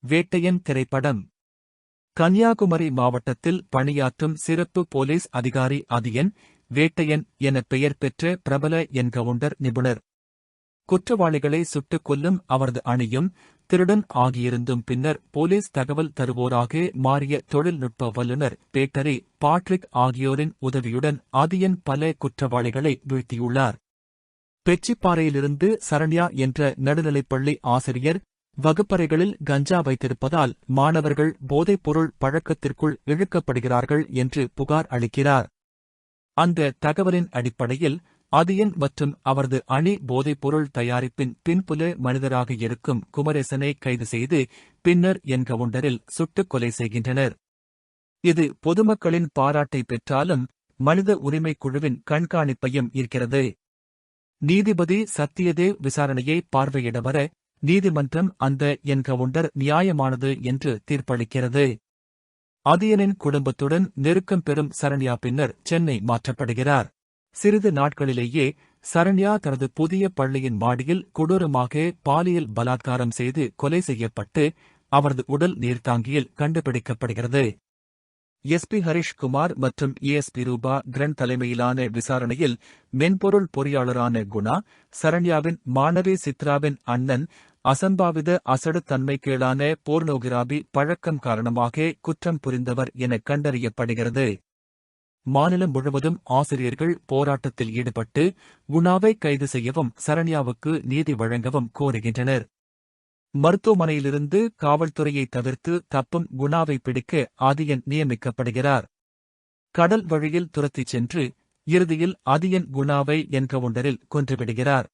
வேட்டையன் திரைப்படம். கன்னியாகுமரி மாவட்டத்தில் பணியாற்றும் சிறப்பு போலீஸ் அதிகாரி அதியன், வேட்டையன் என பெயர் பெற்ற பிரபல என்கவுண்டர் நிபுணர். குற்றவாளிகளை சுட்டுக் கொல்லும் அவரது அணியும், திருடன் ஆகியிருந்தும் பின்னர் போலீஸ் தகவல் தருவோராக மாறிய தொழில்நுட்ப வல்லுநர் பேட்டரி பாட்ரிக் ஆகியோரின் உதவியுடன் அதியன் பல குற்றவாளிகளை வீழ்த்தியுள்ளார். பெச்சிப்பாறையிலிருந்து சரண்யா என்ற நடுநிலைப்பள்ளி ஆசிரியர் வகுப்பறைகளில் கஞ்சா வைத்திருப்பதால் மாணவர்கள் போதைப்பொருள் பழக்கத்திற்குள் இழுக்கப்படுகிறார்கள் என்று புகார் அளிக்கிறார். அந்த தகவலின் அடிப்படையில் அதியன் மற்றும் அவரது அணி போதைப்பொருள் தயாரிப்பின் பின்புல மனிதராக இருக்கும் குமரேசனை கைது செய்து பின்னர் என்கவுண்டரில் சுட்டுக் கொலை செய்கின்றனர். இது பொதுமக்களின் பாராட்டை பெற்றாலும் மனித உரிமைக் குழுவின் கண்காணிப்பையும் ஈர்க்கிறது. நீதிபதி சத்யதேவ் விசாரணையை பார்வையிட வர நீதிமன்றம் அந்த என்கவுண்டர் நியாயமானது என்று தீர்ப்பளிக்கிறது. அதியனின் குடும்பத்துடன் நெருக்கம் பெறும் சரண்யா பின்னர் சென்னை மாற்றப்படுகிறார். சிறிது நாட்களிலேயே சரண்யா தனது புதிய பள்ளியின் மாடியில் கொடூரமாக பாலியல் பலாத்காரம் செய்து கொலை செய்யப்பட்டு அவரது உடல் நீர்த்தாங்கியில் கண்டுபிடிக்கப்படுகிறது. எஸ்பி ஹரிஷ் குமார் மற்றும் ஏஎஸ்பி ரூபா கிரண் தலைமையிலான விசாரணையில் மென்பொருள் பொறியாளரான குணா, சரண்யாவின் மாணவி சித்ராவின் அண்ணன், அசம்பாவித அசடுத்தன்மைக்கேளான போர்னோகிராபி பழக்கம் காரணமாக குற்றம் புரிந்தவர் என கண்டறியப்படுகிறது. மாநிலம் முழுவதும் ஆசிரியர்கள் போராட்டத்தில் ஈடுபட்டு குணாவை கைது செய்யவும் சரண்யாவுக்கு நீதி வழங்கவும் கோருகின்றனர். மருத்துவமனையிலிருந்து காவல்துறையை தவிர்த்து தப்பும் குணாவை பிடிக்க அதியன் நியமிக்கப்படுகிறார். கடல் வழியில் துரத்திச் சென்று இறுதியில் அதியன் குணாவை என்கவுண்டரில் கொன்றுவிடுகிறார்.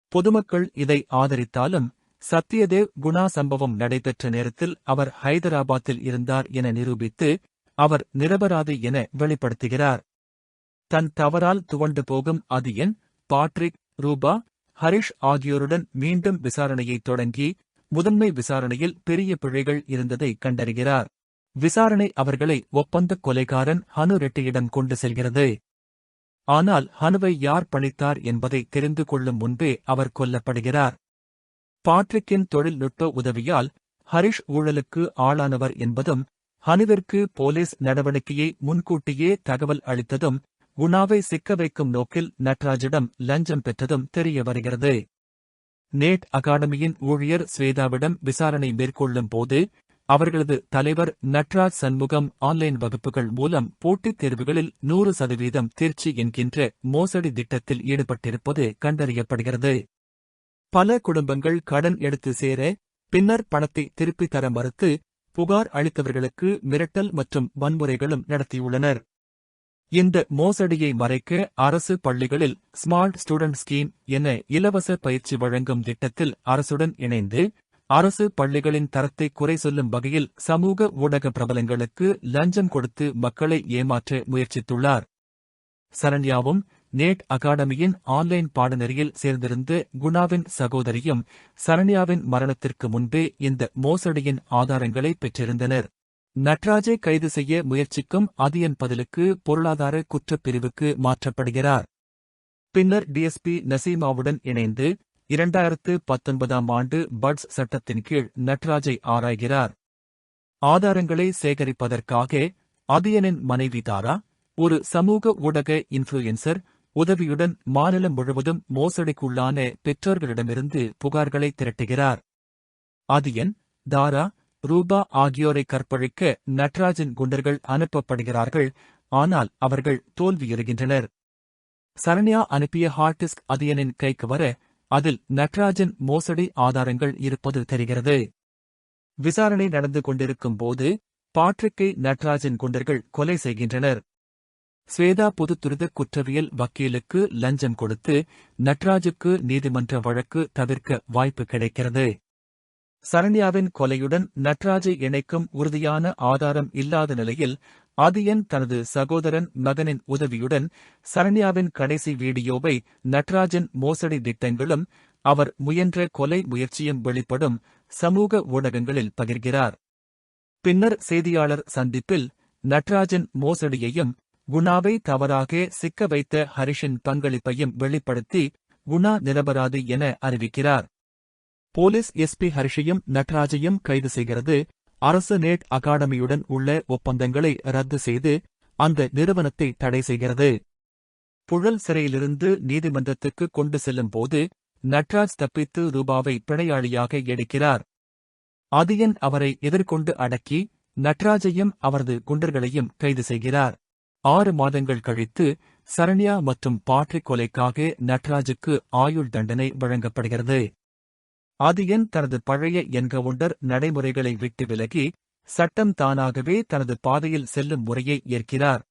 பொதுமக்கள் இதை ஆதரித்தாலும் சத்யதேவ் குணா சம்பவம் நடைபெற்ற நேரத்தில் அவர் ஹைதராபாத்தில் இருந்தார் என நிரூபித்து அவர் நிரபராதி என வெளிப்படுத்துகிறார். தன் தவறால் துவண்டு போகும் அதியன், பாட்ரிக், ரூபா, ஹரிஷ் ஆகியோருடன் மீண்டும் விசாரணையை தொடங்கி முதன்மை விசாரணையில் பெரிய பிழைகள் இருந்ததை கண்டறிகிறார். விசாரணை அவர்களை ஒப்பந்த கொலைகாரன் ஹனு ரெட்டியிடம் கொண்டு செல்கிறது. ஆனால் ஹனுவை யார் பணித்தார் என்பதை தெரிந்து கொள்ளும் முன்பே அவர் கொல்லப்படுகிறார். பாட்ரிக்கின் தொழில்நுட்ப உதவியால் ஹரிஷ் ஊழலுக்கு ஆளானவர் என்பதும், ஹனுவிற்கு போலீஸ் நடவடிக்கையை முன்கூட்டியே தகவல் அளித்ததும், குணாவை சிக்க வைக்கும் நோக்கில் நட்ராஜிடம் லஞ்சம் பெற்றதும் தெரிய வருகிறது. நேட் அகாடமியின் ஊழியர் ஸ்வேதாவிடம் விசாரணை மேற்கொள்ளும் போது அவர்களது தலைவர் நட்ராஜ் சண்முகம் ஆன்லைன் வகுப்புகள் மூலம் போட்டித் தேர்வுகளில் 100% தேர்ச்சி என்கின்ற மோசடி திட்டத்தில் ஈடுபட்டிருப்பது கண்டறியப்படுகிறது. பல குடும்பங்கள் கடன் எடுத்து சேர பின்னர் பணத்தை திருப்பித் தர மறுத்து புகார் அளித்தவர்களுக்கு மிரட்டல் மற்றும் வன்முறைகளும் நடத்தியுள்ளனர். இந்த மோசடியை மறைக்க அரசு பள்ளிகளில் ஸ்மார்ட் ஸ்டூடெண்ட் ஸ்கீம் என இலவச பயிற்சி வழங்கும் திட்டத்தில் அரசுடன் இணைந்து அரசு பள்ளிகளின் தரத்தை குறை சொல்லும் வகையில் சமூக ஊடக பிரபலங்களுக்கு லஞ்சம் கொடுத்து மக்களை ஏமாற்ற முயற்சித்துள்ளார். சரண்யாவும் நேட் அகாடமியின் ஆன்லைன் பாடநெறியில் சேர்ந்திருந்த குணாவின் சகோதரியும் சரண்யாவின் மரணத்திற்கு முன்பே இந்த மோசடியின் ஆதாரங்களை பெற்றிருந்தனர். நட்ராஜை கைது செய்ய முயற்சிக்கும் அதியன் பதிலுக்கு பொருளாதார குற்றப்பிரிவுக்கு மாற்றப்படுகிறார். பின்னர் டிஎஸ்பி நசீமாவுடன் இணைந்து 2019ஆம் ஆண்டு பட்ஸ் சட்டத்தின் கீழ் நட்ராஜை ஆராய்கிறார். ஆதாரங்களை சேகரிப்பதற்காக அதியனின் மனைவி தாரா, ஒரு சமூக ஊடக இன்ஃப்ளூயன்சர் உதவியுடன் மாநிலம் முழுவதும் மோசடிக்குள்ளான பெற்றோர்களிடமிருந்து புகார்களை திரட்டுகிறார். அதியன், தாரா, ரூபா ஆகியோரை கற்பழிக்க நட்ராஜின் குண்டர்கள் அனுப்பப்படுகிறார்கள். ஆனால் அவர்கள் தோல்வியுறுகின்றனர். சரண்யா அனுப்பிய ஹார்ட் டிஸ்க் அதியனின் கைக்கு வர அதில் நட்ராஜின் மோசடி ஆதாரங்கள் இருப்பது தெரிகிறது. விசாரணை நடந்து கொண்டிருக்கும் போது பாட்ரிக்கை நட்ராஜின் குண்டர்கள் கொலை செய்கின்றனர். ஸ்வேதா பொதுத்துரித குற்றவியல் வக்கீலுக்கு லஞ்சம் கொடுத்து நட்ராஜுக்கு நீதிமன்ற வழக்கு தவிர்க்க வாய்ப்பு கிடைக்கிறது. சரண்யாவின் கொலையுடன் நட்ராஜை இணைக்கும் உறுதியான ஆதாரம் இல்லாத நிலையில் அதியன் தனது சகோதரன் மகனின் உதவியுடன் சரண்யாவின் கடைசி வீடியோவை நட்ராஜின் மோசடி திட்டங்களும் அவர் முயன்ற கொலை முயற்சியும் வெளிப்படும் சமூக ஊடகங்களில் பகிர்கிறார். பின்னர் செய்தியாளர் சந்திப்பில் நட்ராஜின் மோசடியையும் குணாவை தவறாக சிக்க வைத்த ஹரிஷின் பங்களிப்பையும் வெளிப்படுத்தி குணா நிரபராதி என அறிவிக்கிறார். போலீஸ் எஸ்பி ஹரிஷையும் நட்ராஜையும் கைது செய்கிறது. அரசு நேட் அகாடமியுடன் உள்ள ஒப்பந்தங்களை ரத்து செய்து அந்த நிறுவனத்தை தடை செய்கிறது. புழல் சிறையிலிருந்து நீதிமன்றத்துக்கு கொண்டு செல்லும் போது நட்ராஜ் தப்பித்து ரூபாவை பிணையாளியாக எடுக்கிறார். அதியன் அவரை எதிர்கொண்டு அடக்கி நட்ராஜையும் அவரது குண்டர்களையும் கைது செய்கிறார். 6 மாதங்கள் கழித்து சரண்யா மற்றும் பாட்ரிக் கொலைக்காக நட்ராஜுக்கு ஆயுள் தண்டனை வழங்கப்படுகிறது. அதியன் தனது பழைய என்கவுண்டர் நடைமுறைகளை விட்டு விலகி சட்டம் தானாகவே தனது பாதையில் செல்லும் முறையை ஏற்கிறார்.